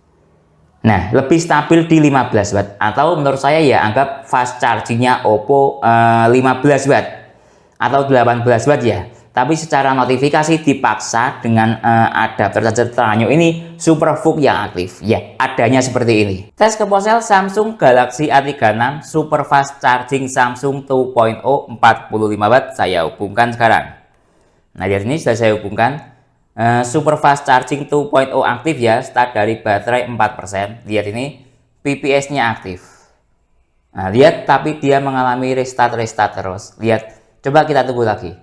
Nah, lebih stabil di 15 Watt, atau menurut saya ya anggap fast chargingnya Oppo 15 Watt atau 18 Watt ya. Tapi secara notifikasi dipaksa dengan adapter charger Tranio ini SuperVOOC yang aktif. Ya, adanya seperti ini. Tes ke ponsel Samsung Galaxy A36 Super Fast Charging Samsung 2.0 45 Watt saya hubungkan sekarang. Nah, di sini sudah saya hubungkan. Super Fast Charging 2.0 aktif ya, start dari baterai 4%. Lihat ini PPS-nya aktif. Nah, lihat, tapi dia mengalami restart terus. Lihat, coba kita tunggu lagi.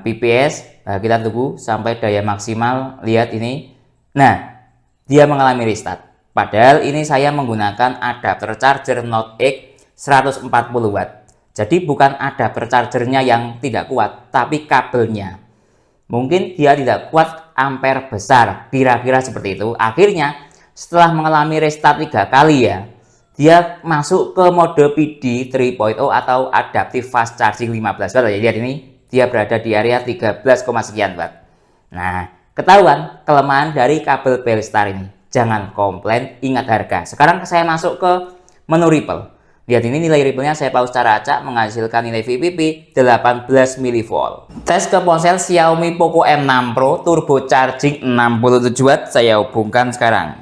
PPS kita tunggu sampai daya maksimal. Lihat ini. Nah, dia mengalami restart. Padahal ini saya menggunakan adapter charger Note X 140 Watt. Jadi bukan adapter chargernya yang tidak kuat, tapi kabelnya. Mungkin dia tidak kuat ampere besar, kira-kira seperti itu. Akhirnya setelah mengalami restart 3 kali ya, dia masuk ke mode PD 3.0 atau Adaptive Fast Charging 15 Watt. Lihat ini, dia berada di area 13, sekian Watt. Nah, ketahuan kelemahan dari kabel Belstar ini. Jangan komplain, ingat harga. Sekarang saya masuk ke menu ripple. Lihat ini nilai ripple-nya saya pause secara acak menghasilkan nilai VPP 18 mV. Tes ke ponsel Xiaomi Poco M6 Pro Turbo Charging 67 Watt saya hubungkan sekarang.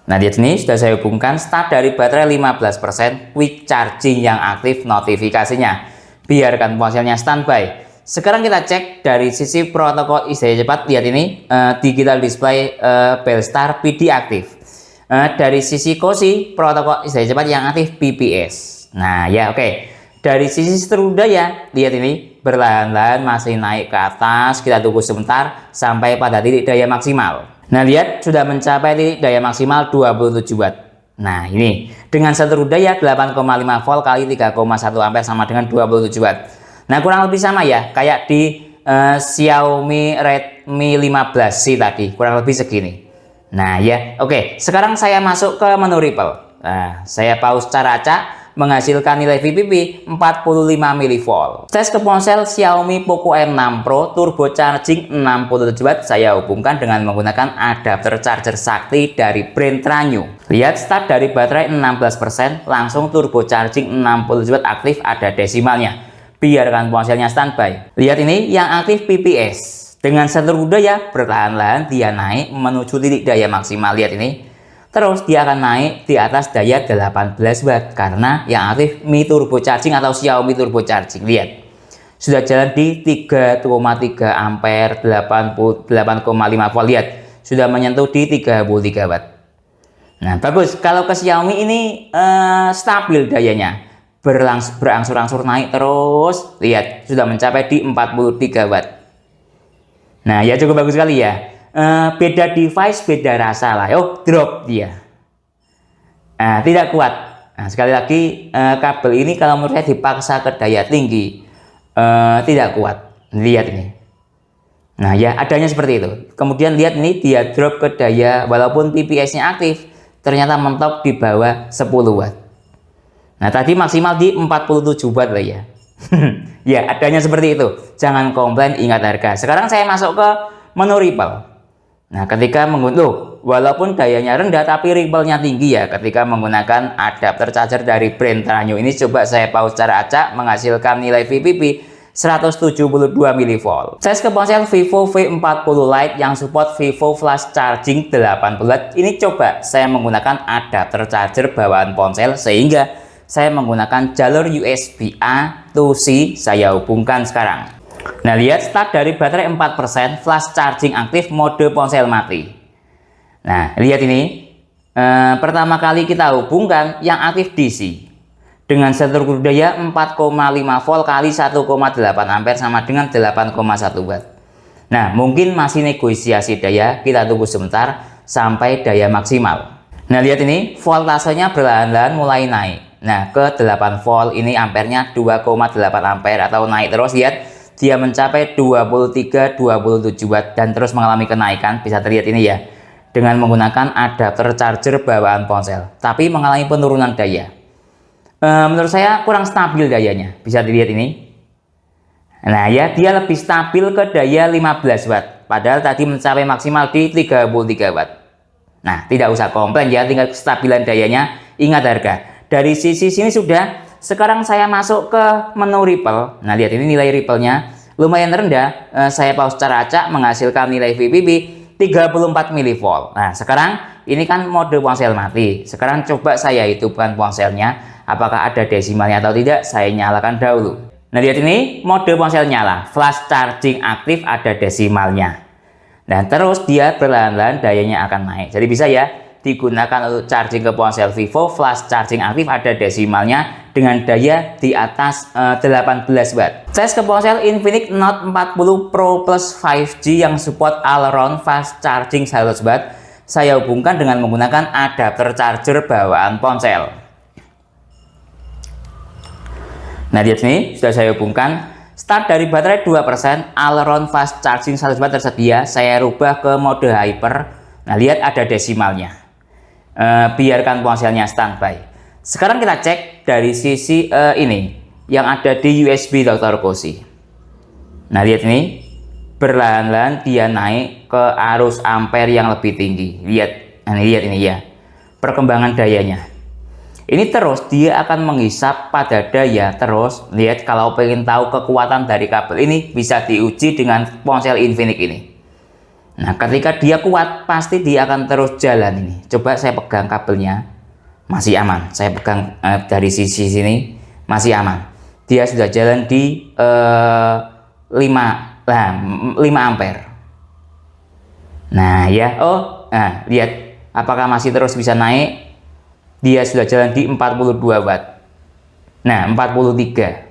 Nah, lihat ini sudah saya hubungkan, start dari baterai 15%, quick charging yang aktif notifikasinya. Biarkan ponselnya standby. Sekarang kita cek dari sisi protokol isi daya cepat. Lihat ini digital display Belstar PD aktif. Dari sisi kosi protokol isi daya cepat yang aktif PPS. Nah ya oke. Dari sisi seluruh daya, lihat ini berlahan-lahan masih naik ke atas. Kita tunggu sebentar sampai pada titik daya maksimal. Nah lihat, sudah mencapai titik daya maksimal 27 Watt. Nah ini dengan seluruh daya 8,5 volt kali 3,1 ampere sama dengan 27 Watt. Nah kurang lebih sama ya kayak di Xiaomi Redmi 15C tadi, kurang lebih segini. Nah ya, oke. Sekarang saya masuk ke menu ripple. Nah, saya pause secara acak menghasilkan nilai VPP 45 mV. Tes ke ponsel Xiaomi Poco M6 Pro Turbo Charging 67 Watt saya hubungkan dengan menggunakan adapter charger sakti dari brand Tranio. Lihat, start dari baterai 16%, langsung turbo charging 67 Watt aktif, ada desimalnya. Biarkan ponselnya standby. Lihat ini yang aktif PPS. Dengan seluruh daya perlahan-lahan dia naik menuju titik daya maksimal. Lihat ini. Terus dia akan naik di atas daya 18 Watt karena yang aktif Mi Turbo Charging atau Xiaomi Turbo Charging. Lihat. Sudah jalan di 3,3 ampere 8,5 volt. Lihat. Sudah menyentuh di 33 Watt. Nah, bagus. Kalau ke Xiaomi ini stabil dayanya. Berangsur-angsur naik terus. Lihat, sudah mencapai di 43 Watt. Nah ya, cukup bagus sekali ya. Beda device beda rasa lah. Oh, drop dia. Nah, tidak kuat. Nah, sekali lagi kabel ini kalau menurut saya dipaksa ke daya tinggi tidak kuat. Lihat ini. Nah ya, adanya seperti itu. Kemudian lihat ini dia drop ke daya, walaupun PPS-nya aktif ternyata mentok di bawah 10 Watt. Nah tadi maksimal di 47 Watt lah ya. Ya, adanya seperti itu. Jangan komplain, ingat harga. Sekarang saya masuk ke menu ripple. Nah, ketika menggunakan, walaupun dayanya rendah tapi ripple-nya tinggi ya, ketika menggunakan adapter charger dari brand Tranio ini, coba saya pause secara acak menghasilkan nilai VPP 172 mV. Saya ke ponsel Vivo V40 Lite yang support Vivo Flash Charging 8 Watt. Ini coba saya menggunakan adapter charger bawaan ponsel sehingga saya menggunakan jalur USB A to C. Saya hubungkan sekarang. Nah, lihat start dari baterai 4%, flash charging aktif, mode ponsel mati. Nah, lihat ini. Pertama kali kita hubungkan yang aktif DC dengan struktur daya 4,5 volt kali 1,8 ampere sama dengan 8,1 watt. Nah, mungkin masih negosiasi daya, kita tunggu sebentar sampai daya maksimal. Nah, lihat ini voltasenya perlahan-lahan mulai naik. Nah, ke 8 volt ini ampernya 2,8 ampere atau naik terus. Lihat dia mencapai 23-27 watt dan terus mengalami kenaikan, bisa terlihat ini ya, dengan menggunakan adapter charger bawaan ponsel, tapi mengalami penurunan daya. Menurut saya kurang stabil dayanya, bisa dilihat ini. Nah ya, dia lebih stabil ke daya 15 watt, padahal tadi mencapai maksimal di 33 watt. Nah, tidak usah komplain ya, tinggal kestabilan dayanya. Ingat harga. Dari sisi sini sudah. Sekarang saya masuk ke menu Ripple. Nah, lihat ini nilai Ripple-nya lumayan rendah. Saya pause secara acak menghasilkan nilai VPP 34 mV. Nah, sekarang ini kan mode ponsel mati. Sekarang coba saya hidupkan ponselnya, apakah ada desimalnya atau tidak. Saya nyalakan dahulu. Nah, lihat ini mode ponsel nyala, flash charging aktif, ada desimalnya. Dan terus dia perlahan-lahan dayanya akan naik. Jadi bisa ya digunakan untuk charging ke ponsel Vivo, flash charging aktif, ada desimalnya dengan daya di atas 18 watt. Tes ke ponsel Infinix Note 40 Pro Plus 5G yang support all round fast charging 100 watt. Saya hubungkan dengan menggunakan adapter charger bawaan ponsel. Nah, di sini sudah saya hubungkan. Start dari baterai 2%, all round fast charging 100 watt tersedia. Saya rubah ke mode hyper. Nah, lihat ada desimalnya. Biarkan ponselnya standby. Sekarang kita cek dari sisi ini yang ada di USB Dr. Koshi. Nah, lihat ini perlahan-lahan dia naik ke arus ampere yang lebih tinggi. Lihat, nah, lihat ini ya perkembangan dayanya. Ini terus dia akan menghisap pada daya terus. Lihat, kalau pengen tahu kekuatan dari kabel ini bisa diuji dengan ponsel Infinix ini. Nah, ketika dia kuat, pasti dia akan terus jalan ini. Coba saya pegang kabelnya, masih aman. Saya pegang dari sisi sini, masih aman. Dia sudah jalan di 5 ampere. Nah, ya, nah, lihat apakah masih terus bisa naik. Dia sudah jalan di 42 watt. Nah, 43.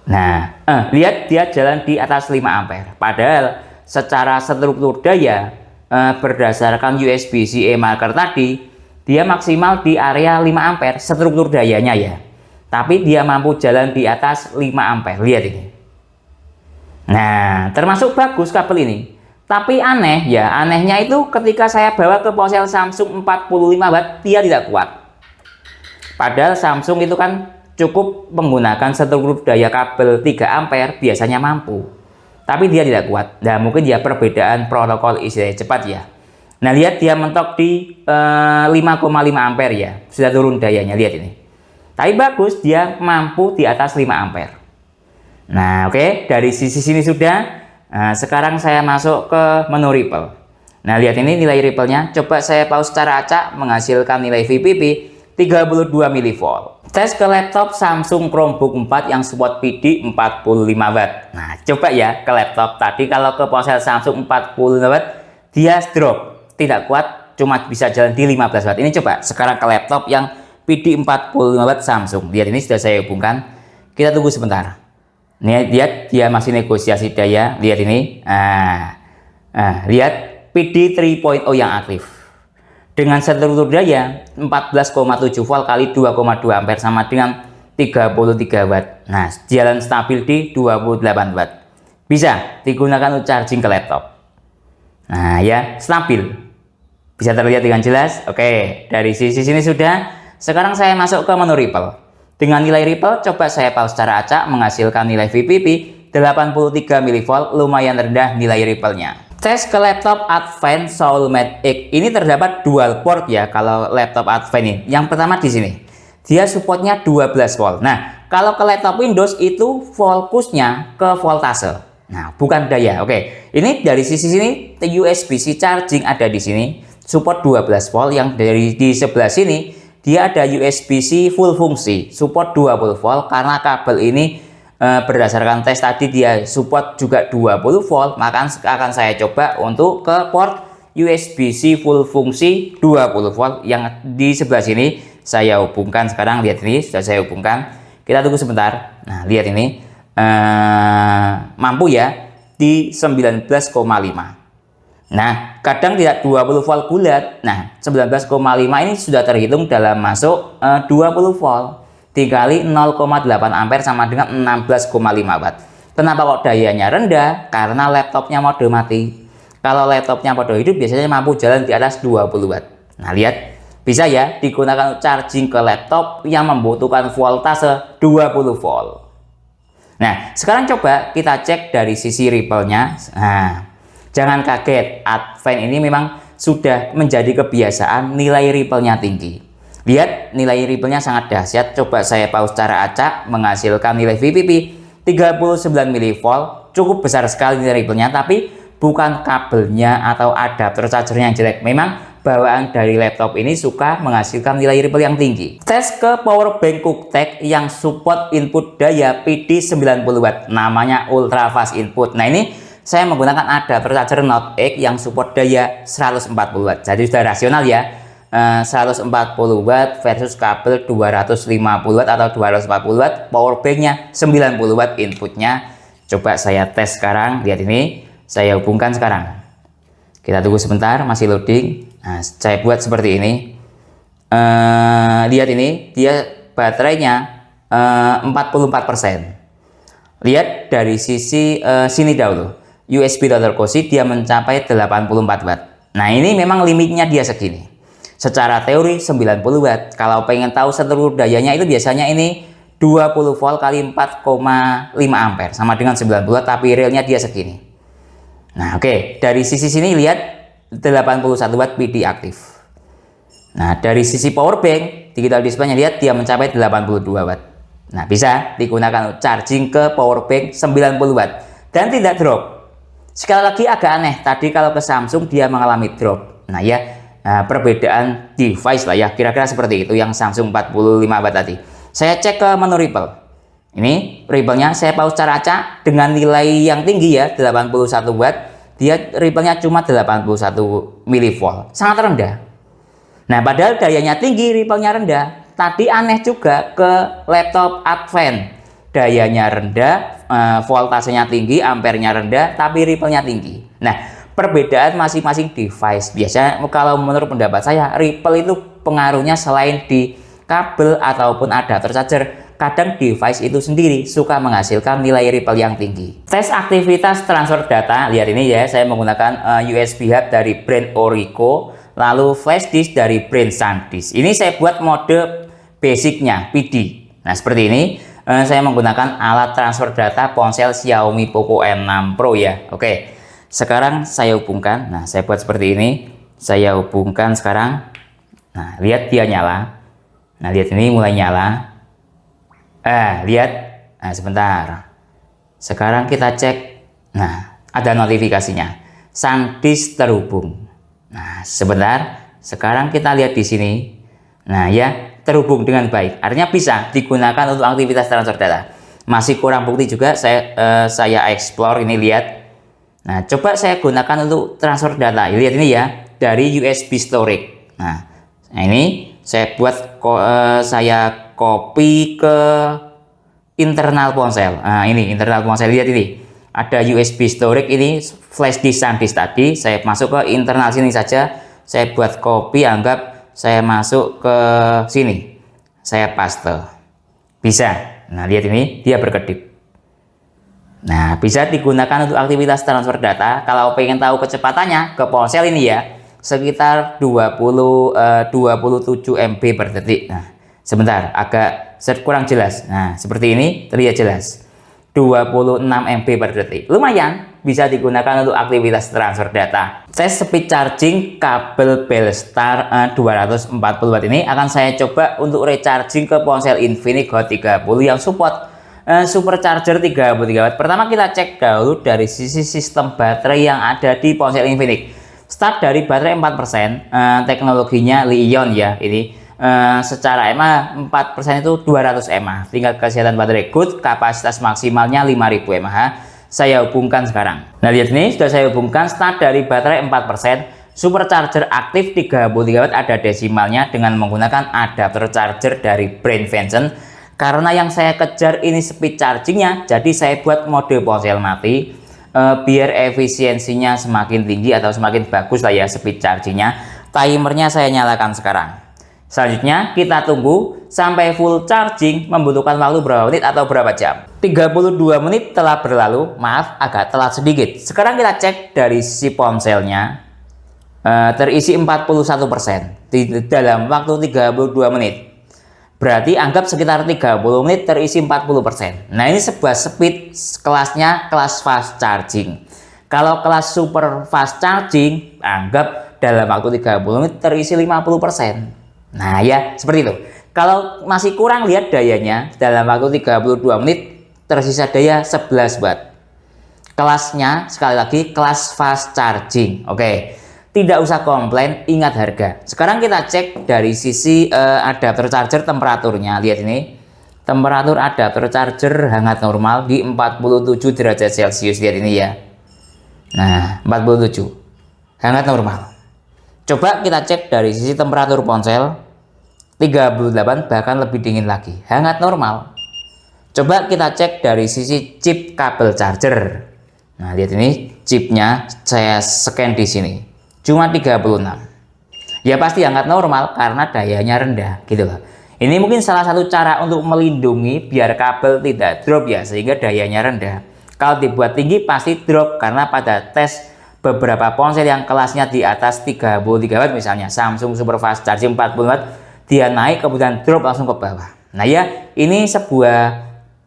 Nah, lihat dia jalan di atas 5 ampere. Padahal secara struktur daya berdasarkan USB-C marker tadi, dia maksimal di area 5 ampere struktur dayanya ya. Tapi dia mampu jalan di atas 5 ampere. Lihat ini. Nah, termasuk bagus kabel ini. Tapi aneh ya, anehnya itu ketika saya bawa ke ponsel Samsung 45 watt, dia tidak kuat. Padahal Samsung itu kan cukup menggunakan struktur daya kabel 3 ampere biasanya mampu. Tapi dia tidak kuat. Nah, mungkin ya perbedaan protokol isi cepat ya. Nah, lihat dia mentok di 5,5 ampere ya. Sudah turun dayanya, lihat ini. Tapi bagus, dia mampu di atas 5 ampere. Nah, oke, dari sisi sini sudah. Nah, sekarang saya masuk ke menu Ripple. Nah, lihat ini nilai Ripple-nya. Coba saya pause secara acak menghasilkan nilai VPP 32 mV. Tes ke laptop Samsung Chromebook 4 yang support PD 45 watt. Nah, coba ya ke laptop. Tadi kalau ke ponsel Samsung 45 watt, dia drop. Tidak kuat, cuma bisa jalan di 15 watt. Ini coba sekarang ke laptop yang PD 45 watt Samsung. Lihat ini sudah saya hubungkan. Kita tunggu sebentar. Nih, lihat dia masih negosiasi daya. Lihat ini. Lihat PD 3.0 yang aktif. Dengan struktur daya 14,7 volt kali 2,2 ampere sama dengan 33 watt. Nah, jalan stabil di 28 watt. Bisa digunakan untuk charging ke laptop. Nah, ya, stabil. Bisa terlihat dengan jelas. Oke, dari sisi sini sudah. Sekarang saya masuk ke menu Ripple. Dengan nilai Ripple, coba saya pause secara acak menghasilkan nilai VPP 83 mV, lumayan rendah nilai Ripple-nya. Tes ke laptop Advent Soulmate X. Ini terdapat dual port ya kalau laptop Advent ini. Yang pertama di sini. Dia supportnya 12 volt. Nah, Kalau ke laptop Windows itu fokusnya ke voltase. Nah, bukan daya. Oke. Ini dari sisi sini USB-C charging ada di sini, support 12 volt. Yang dari di sebelah sini dia ada USB-C full fungsi, support 20 volt. Karena kabel ini berdasarkan tes tadi dia support juga 20 volt, maka akan saya coba untuk ke port USB-C full fungsi 20 volt yang di sebelah sini saya hubungkan sekarang. Lihat ini sudah saya hubungkan. Kita tunggu sebentar. Nah, lihat ini mampu ya di 19,5. Nah, kadang tidak 20 volt bulat. Nah, 19,5 ini sudah terhitung dalam masuk 20 volt dikali 0,8 ampere sama dengan 16,5 watt. Kenapa kok dayanya rendah? Karena laptopnya mode mati. Kalau laptopnya mode hidup biasanya mampu jalan di atas 20 watt. Nah, lihat, bisa ya digunakan charging ke laptop yang membutuhkan voltase 20 volt. Nah, sekarang coba kita cek dari sisi ripple-nya. Nah, jangan kaget, Advent ini memang sudah menjadi kebiasaan nilai ripple-nya tinggi. Lihat, nilai ripple-nya sangat dahsyat. Coba saya pause secara acak, menghasilkan nilai VPP 39 mV. Cukup besar sekali nilai ripple-nya, tapi bukan kabelnya atau adapter chargernya yang jelek. Memang bawaan dari laptop ini suka menghasilkan nilai ripple yang tinggi. Tes ke power bank Cooktech yang support input daya PD 90 watt, namanya ultra fast input. Nah, ini saya menggunakan adapter charger Note X yang support daya 140 watt. Jadi sudah rasional ya. 140 watt versus kabel 250 watt atau 240 watt, power banknya 90 watt inputnya. Coba saya tes sekarang. Lihat ini, saya hubungkan sekarang. Kita tunggu sebentar, masih loading. Nah, saya buat seperti ini. Lihat ini, dia baterainya 44%. Lihat dari sisi sini dahulu, USB Total Cosi dia mencapai 84 watt. Nah, ini memang limitnya dia segini. Secara teori 90 watt. Kalau pengen tahu seluruh dayanya itu biasanya ini 20 volt kali 4,5 ampere sama dengan 90 watt, tapi realnya dia segini. Nah, oke, dari sisi sini lihat 81 watt PD aktif. Nah, dari sisi power bank digital display-nya lihat dia mencapai 82 watt. Nah, bisa digunakan charging ke power bank 90 watt dan tidak drop. Sekali lagi agak aneh, tadi kalau ke Samsung dia mengalami drop. Nah ya, perbedaan device lah ya, kira-kira seperti itu yang Samsung 45 watt tadi. Saya cek ke menu ripple. Ini ripple-nya saya pause secara acak dengan nilai yang tinggi ya, 81 watt. Dia ripple-nya cuma 81 mV, sangat rendah. Nah, padahal dayanya tinggi, ripple-nya rendah. Tadi aneh juga ke laptop Advent. Dayanya rendah, voltasenya tinggi, ampernya rendah, tapi ripple-nya tinggi. Nah, perbedaan masing-masing device. Biasanya kalau menurut pendapat saya, ripple itu pengaruhnya selain di kabel ataupun adapter charger, kadang device itu sendiri suka menghasilkan nilai ripple yang tinggi. Tes aktivitas transfer data, lihat ini ya, saya menggunakan USB hub dari brand Orico, lalu flash disk dari brand SanDisk. Ini saya buat mode basicnya PD. Nah, seperti ini. Saya menggunakan alat transfer data ponsel Xiaomi Poco M6 Pro ya. Oke, sekarang saya hubungkan. Nah, saya buat seperti ini. Saya hubungkan sekarang. Nah, lihat dia nyala. Nah, lihat ini mulai nyala. Lihat. Nah, sebentar. Sekarang kita cek. Nah, ada notifikasinya. SanDisk terhubung. Nah, sebentar. Sekarang kita lihat di sini. Nah, ya. Terhubung dengan baik, artinya bisa digunakan untuk aktivitas transfer data. Masih kurang bukti juga, saya explore ini, lihat. Nah, coba saya gunakan untuk transfer data. Lihat ini ya, dari USB storage. Nah ini saya buat saya copy ke internal ponsel. Nah, ini internal ponsel, lihat ini. Ada USB storage, ini flash disk SanDisk tadi. Saya masuk ke internal sini saja. Saya buat copy, anggap saya masuk ke sini, saya paste, bisa. Nah, lihat ini dia berkedip. Nah, bisa digunakan untuk aktivitas transfer data. Kalau pengen tahu kecepatannya ke ponsel ini ya, sekitar 27 MB per detik. Nah, sebentar, agak kurang jelas. Nah, seperti ini terlihat jelas, 26 MB per detik, lumayan. bisa digunakan untuk aktivitas transfer data. Tes speed charging kabel Belstar 240 watt ini akan saya coba untuk recharging ke ponsel Infinix Hot 30 yang support supercharger 33 watt. Pertama kita cek dahulu dari sisi sistem baterai yang ada di ponsel Infinix. Start dari baterai 4%, teknologinya Li-ion ya ini. Secara mAh 4% itu 200 mAh, tingkat kesehatan baterai good, kapasitas maksimalnya 5000 mAh. Saya hubungkan sekarang. Nah lihat ini sudah saya hubungkan. Start dari baterai 4%, supercharger aktif 33 watt, ada desimalnya dengan menggunakan adapter charger dari brand Venson. Karena yang saya kejar ini speed chargingnya, jadi saya buat mode ponsel mati biar efisiensinya semakin tinggi atau semakin bagus lah ya speed chargingnya. Timernya saya nyalakan sekarang. Selanjutnya kita tunggu sampai full charging, membutuhkan waktu berapa menit atau berapa jam. 32 menit telah berlalu, maaf agak telat sedikit. Sekarang kita cek dari sisi ponselnya, terisi 41% di dalam waktu 32 menit. Berarti anggap sekitar 30 menit terisi 40%. Nah ini sebuah speed kelasnya kelas fast charging. Kalau kelas super fast charging, anggap dalam waktu 30 menit terisi 50%. Nah ya seperti itu. Kalau masih kurang, lihat dayanya, dalam waktu 32 menit tersisa daya 11 watt. Kelasnya sekali lagi kelas fast charging. Oke, tidak usah komplain, ingat harga. Sekarang kita cek dari sisi adapter charger temperaturnya. Lihat ini, temperatur adapter charger hangat normal di 47 derajat Celcius. Lihat ini ya. Nah 47 hangat normal. Coba kita cek dari sisi temperatur ponsel, 38 bahkan lebih dingin lagi, hangat normal. Coba kita cek dari sisi chip kabel charger. Nah lihat ini chipnya, saya scan di sini cuma 36. Ya pasti hangat normal karena dayanya rendah gitu loh. Ini mungkin salah satu cara untuk melindungi biar kabel tidak drop ya, sehingga dayanya rendah. Kalau dibuat tinggi pasti drop, karena pada tes beberapa ponsel yang kelasnya di atas 33 watt, misalnya Samsung Super Fast Charging 40 watt, dia naik kemudian drop langsung ke bawah. Nah ya, ini sebuah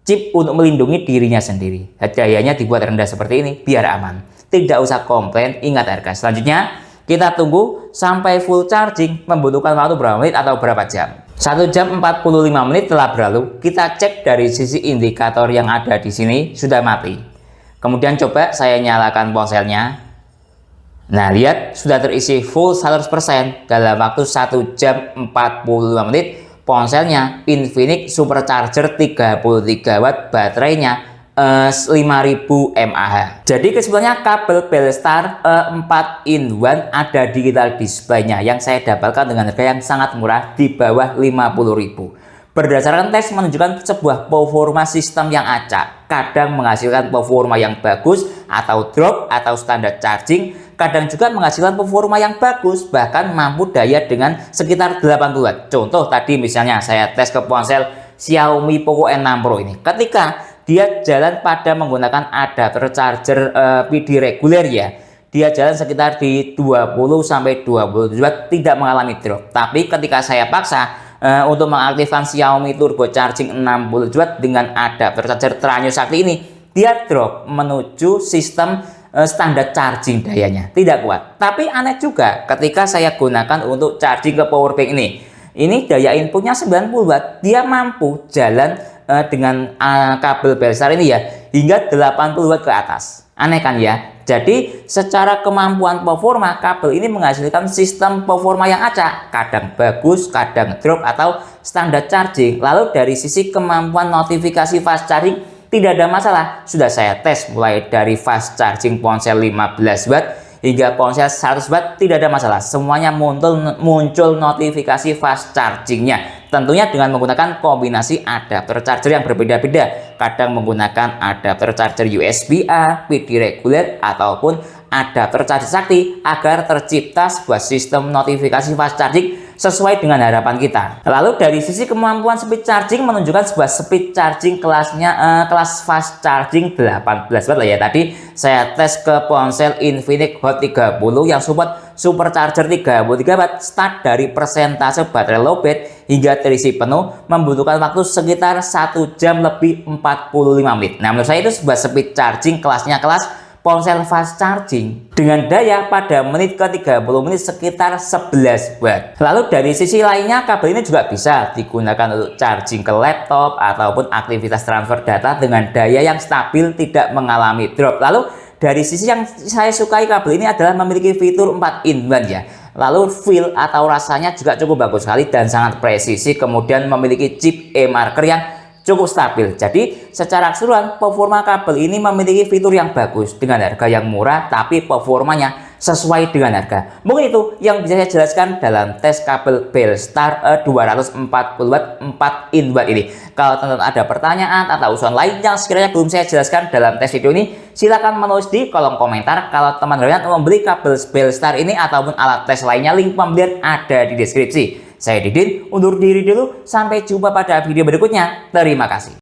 chip untuk melindungi dirinya sendiri. Dayanya dibuat rendah seperti ini biar aman. Tidak usah komplain, ingat harga. Selanjutnya kita tunggu sampai full charging, membutuhkan waktu berapa menit atau berapa jam. 1 jam 45 menit telah berlalu. Kita cek dari sisi indikator yang ada di sini sudah mati. Kemudian coba saya nyalakan ponselnya. Nah lihat, sudah terisi full 100% dalam waktu 1 jam 45 menit. Ponselnya Infinix supercharger 33 watt, baterainya 5000 mAh. Jadi kesimpulannya, kabel Belstar 4-in-1 ada digital display-nya yang saya dapatkan dengan harga yang sangat murah di bawah 50.000. Berdasarkan tes menunjukkan sebuah performa sistem yang acak, kadang menghasilkan performa yang bagus atau drop atau standar charging, kadang juga menghasilkan performa yang bagus, bahkan mampu daya dengan sekitar 80 watt. Contoh tadi misalnya saya tes ke ponsel Xiaomi Poco N6 Pro ini, ketika dia jalan pada menggunakan adapter charger PD reguler ya, dia jalan sekitar di 20-27 watt, tidak mengalami drop. Tapi ketika saya paksa untuk mengaktifkan Xiaomi Turbo Charging 60 watt dengan adapter charger Tranio Sakti ini, dia drop menuju sistem standar charging, dayanya tidak kuat. Tapi aneh juga ketika saya gunakan untuk charging ke powerbank ini daya inputnya 90 watt, dia mampu jalan dengan kabel Belstar ini ya hingga 80 watt ke atas. Aneh kan ya? Jadi secara kemampuan performa, kabel ini menghasilkan sistem performa yang acak, kadang bagus, kadang drop atau standar charging. Lalu dari sisi kemampuan notifikasi fast charging tidak ada masalah. Sudah saya tes mulai dari fast charging ponsel 15 watt hingga ponsel 100 watt, tidak ada masalah. Semuanya muncul notifikasi fast chargingnya. Tentunya dengan menggunakan kombinasi adapter charger yang berbeda-beda. Kadang menggunakan adapter charger USB-A, PD reguler, ataupun adapter charger sakti agar tercipta sebuah sistem notifikasi fast charging sesuai dengan harapan kita. Lalu dari sisi kemampuan speed charging menunjukkan sebuah speed charging kelasnya kelas fast charging 18 watt lah ya. Tadi saya tes ke ponsel Infinix Hot 30 yang support supercharger 33 watt. Start dari persentase baterai lowbat hingga terisi penuh membutuhkan waktu sekitar 1 jam lebih 45 menit. Nah menurut saya itu sebuah speed charging kelasnya kelas ponsel fast charging dengan daya pada menit ke 30 menit sekitar 11 watt. Lalu dari sisi lainnya, kabel ini juga bisa digunakan untuk charging ke laptop ataupun aktivitas transfer data dengan daya yang stabil, tidak mengalami drop. Lalu dari sisi yang saya sukai kabel ini adalah memiliki fitur 4-in-1 ya. Lalu feel atau rasanya juga cukup bagus sekali dan sangat presisi, kemudian memiliki chip e-marker yang cukup stabil. Jadi secara keseluruhan performa kabel ini memiliki fitur yang bagus dengan harga yang murah, tapi performanya sesuai dengan harga. Mungkin itu yang bisa saya jelaskan dalam tes kabel Belstar 240 watt 4-in-1 ini. Kalau teman-teman ada pertanyaan atau usulan lain yang sekiranya belum saya jelaskan dalam tes video ini, silahkan menulis di kolom komentar. Kalau teman-teman membeli kabel Belstar ini ataupun alat tes lainnya, link pembelian ada di deskripsi. Saya Didin, undur diri dulu. Sampai jumpa pada video berikutnya. Terima kasih.